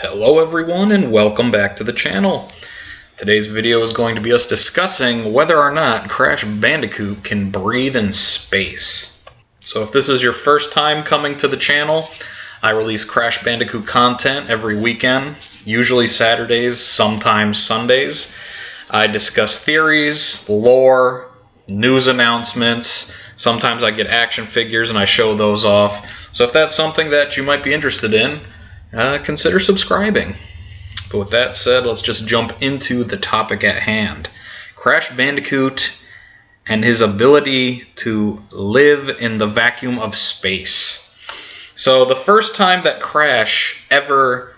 Hello everyone and welcome back to the channel. Today's video is going to be us discussing whether or not Crash Bandicoot can breathe in space. So if this is your first time coming to the channel, I release Crash Bandicoot content every weekend, usually Saturdays, sometimes Sundays. I discuss theories, lore, news announcements. Sometimes I get action figures and I show those off. So if that's something that you might be interested in, consider subscribing. But with that said, let's just jump into the topic at hand. Crash Bandicoot and his ability to live in the vacuum of space. So the first time that Crash ever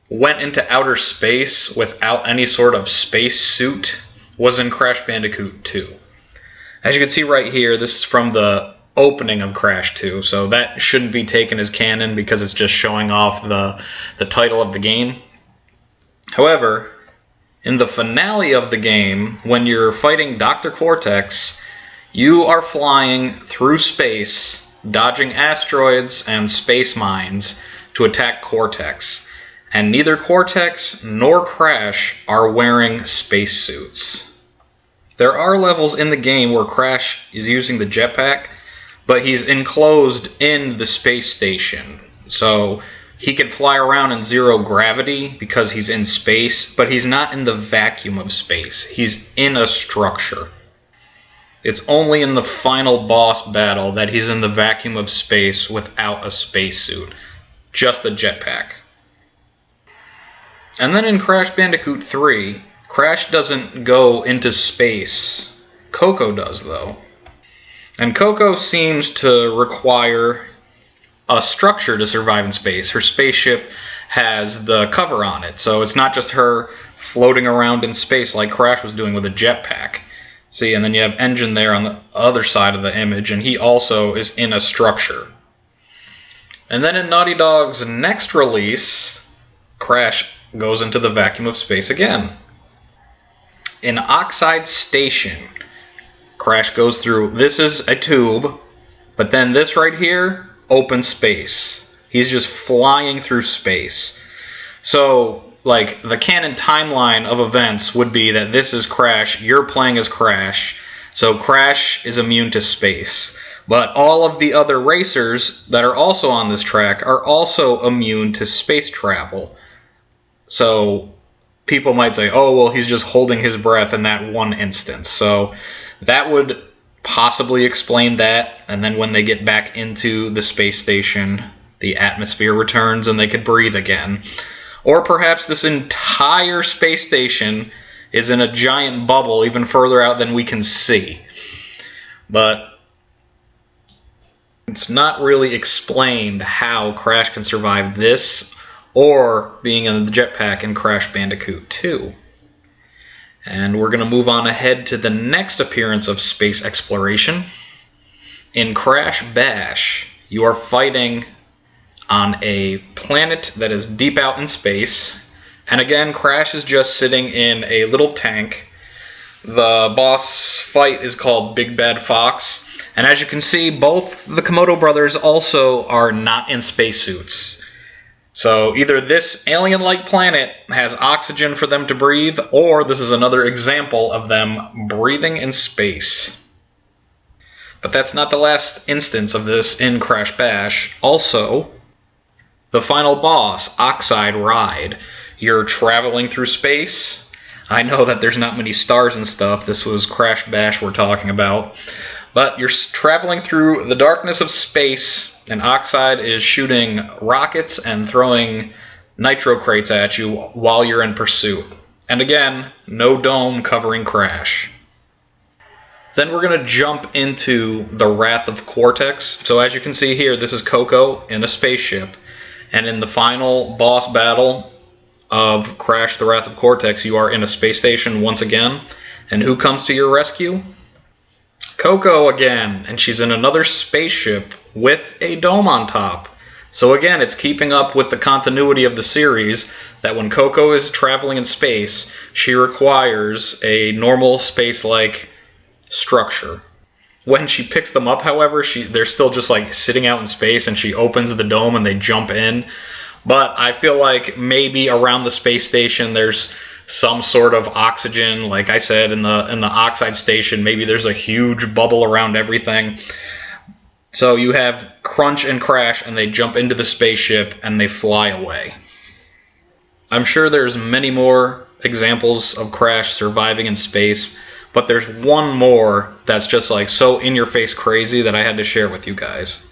went into outer space without any sort of space suit was in Crash Bandicoot 2. As you can see right here, this is from the opening of Crash 2, so that shouldn't be taken as canon because it's just showing off the title of the game. However, in the finale of the game, when you're fighting Dr. Cortex, you are flying through space, dodging asteroids and space mines to attack Cortex, and neither Cortex nor Crash are wearing spacesuits. There are levels in the game where Crash is using the jetpack, but he's enclosed in the space station. So he can fly around in zero gravity because he's in space, but he's not in the vacuum of space. He's in a structure. It's only in the final boss battle that he's in the vacuum of space without a spacesuit. Just a jetpack. And then in Crash Bandicoot 3, Crash doesn't go into space. Coco does, though. And Coco seems to require a structure to survive in space. Her spaceship has the cover on it, so it's not just her floating around in space like Crash was doing with a jetpack. See, and then you have Engine there on the other side of the image, and he also is in a structure. And then in Naughty Dog's next release, Crash goes into the vacuum of space again. In Oxide Station, Crash goes through, this is a tube, but then this right here, open space. He's just flying through space. So, like, the canon timeline of events would be that this is Crash, you're playing as Crash, so Crash is immune to space. But all of the other racers that are also on this track are also immune to space travel. So, people might say, oh, well, he's just holding his breath in that one instance. So that would possibly explain that, and then when they get back into the space station, the atmosphere returns and they could breathe again. Or perhaps this entire space station is in a giant bubble even further out than we can see. But it's not really explained how Crash can survive this or being in the jetpack in Crash Bandicoot 2. And we're going to move on ahead to the next appearance of space exploration. In Crash Bash, you are fighting on a planet that is deep out in space. And again, Crash is just sitting in a little tank. The boss fight is called Big Bad Fox. And as you can see, both the Komodo brothers also are not in spacesuits. So either this alien-like planet has oxygen for them to breathe, or this is another example of them breathing in space. But that's not the last instance of this in Crash Bash. Also, the final boss, Oxide Ride. You're traveling through space. I know that there's not many stars and stuff. This was Crash Bash we're talking about. But you're traveling through the darkness of space, and Oxide is shooting rockets and throwing nitro crates at you while you're in pursuit. And again, no dome covering Crash. Then we're going to jump into the Wrath of Cortex. So as you can see here, this is Coco in a spaceship. And in the final boss battle of Crash the Wrath of Cortex, you are in a space station once again. And who comes to your rescue? Coco again, and she's in another spaceship with a dome on top. So again, it's keeping up with the continuity of the series that when Coco is traveling in space, she requires a normal space-like structure. When she picks them up, however, they're still just like sitting out in space, and she opens the dome and they jump in. But I feel like maybe around the space station there's some sort of oxygen. Like I said, in the Oxide Station, maybe there's a huge bubble around everything. So you have Crunch and Crash, and they jump into the spaceship and they fly away. I'm sure there's many more examples of Crash surviving in space, but there's one more that's just like so in-your-face crazy that I had to share with you guys.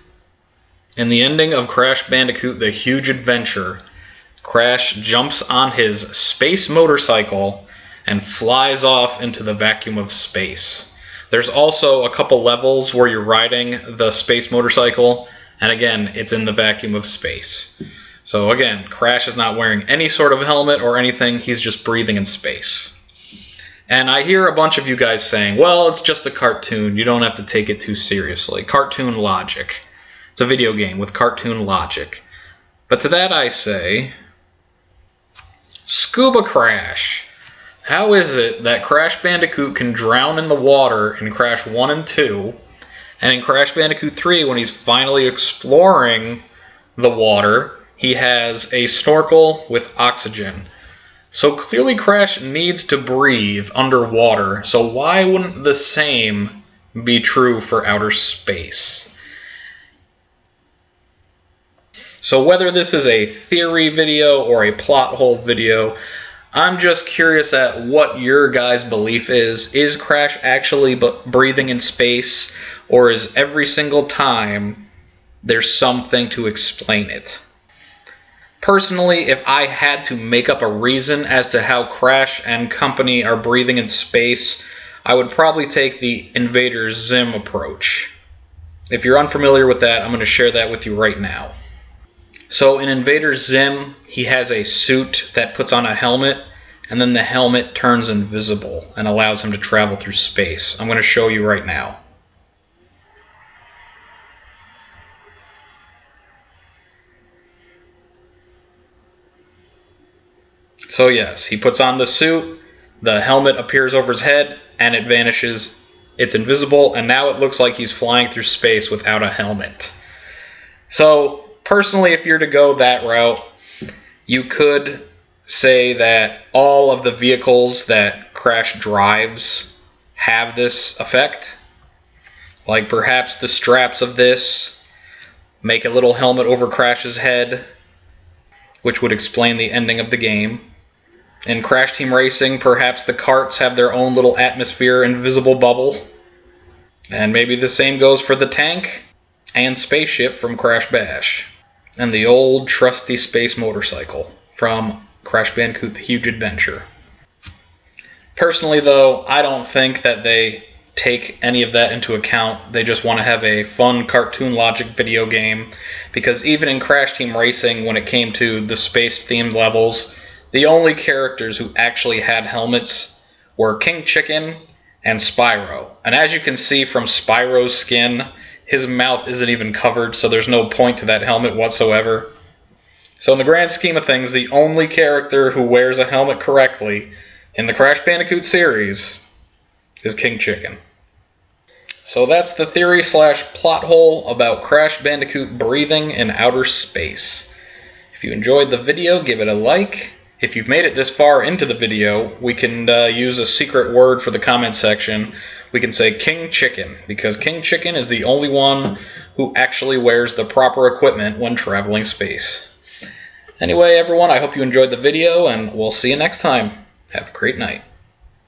In the ending of Crash Bandicoot: The Huge Adventure, Crash jumps on his space motorcycle and flies off into the vacuum of space. There's also a couple levels where you're riding the space motorcycle, and again, it's in the vacuum of space. So again, Crash is not wearing any sort of helmet or anything, he's just breathing in space. And I hear a bunch of you guys saying, well, it's just a cartoon, you don't have to take it too seriously. Cartoon logic. It's a video game with cartoon logic. But to that I say, Scuba Crash. How is it that Crash Bandicoot can drown in the water in Crash 1 and 2, and in Crash Bandicoot 3, when he's finally exploring the water, he has a snorkel with oxygen? So clearly Crash needs to breathe underwater, so why wouldn't the same be true for outer space? So whether this is a theory video or a plot hole video, I'm just curious at what your guys' belief is. Is Crash actually breathing in space, or is every single time there's something to explain it? Personally, if I had to make up a reason as to how Crash and company are breathing in space, I would probably take the Invader Zim approach. If you're unfamiliar with that, I'm going to share that with you right now. So in Invader Zim, he has a suit that puts on a helmet, and then the helmet turns invisible and allows him to travel through space. I'm going to show you right now. So yes, he puts on the suit, the helmet appears over his head, and it vanishes. It's invisible, and now it looks like he's flying through space without a helmet. So personally, if you're to go that route, you could say that all of the vehicles that Crash drives have this effect. Like perhaps the straps of this make a little helmet over Crash's head, which would explain the ending of the game. In Crash Team Racing, perhaps the karts have their own little atmosphere invisible bubble. And maybe the same goes for the tank and spaceship from Crash Bash, and the old trusty space motorcycle from Crash Bandicoot: The Huge Adventure. Personally though, I don't think that they take any of that into account. They just want to have a fun cartoon logic video game, because even in Crash Team Racing, when it came to the space themed levels, the only characters who actually had helmets were King Chicken and Spyro. And as you can see from Spyro's skin, his mouth isn't even covered, so there's no point to that helmet whatsoever. So in the grand scheme of things, the only character who wears a helmet correctly in the Crash Bandicoot series is King Chicken. So that's the theory slash plot hole about Crash Bandicoot breathing in outer space. If you enjoyed the video, give it a like. If you've made it this far into the video, we can use a secret word for the comment section. We can say King Chicken, because King Chicken is the only one who actually wears the proper equipment when traveling space. Anyway, everyone, I hope you enjoyed the video, and we'll see you next time. Have a great night.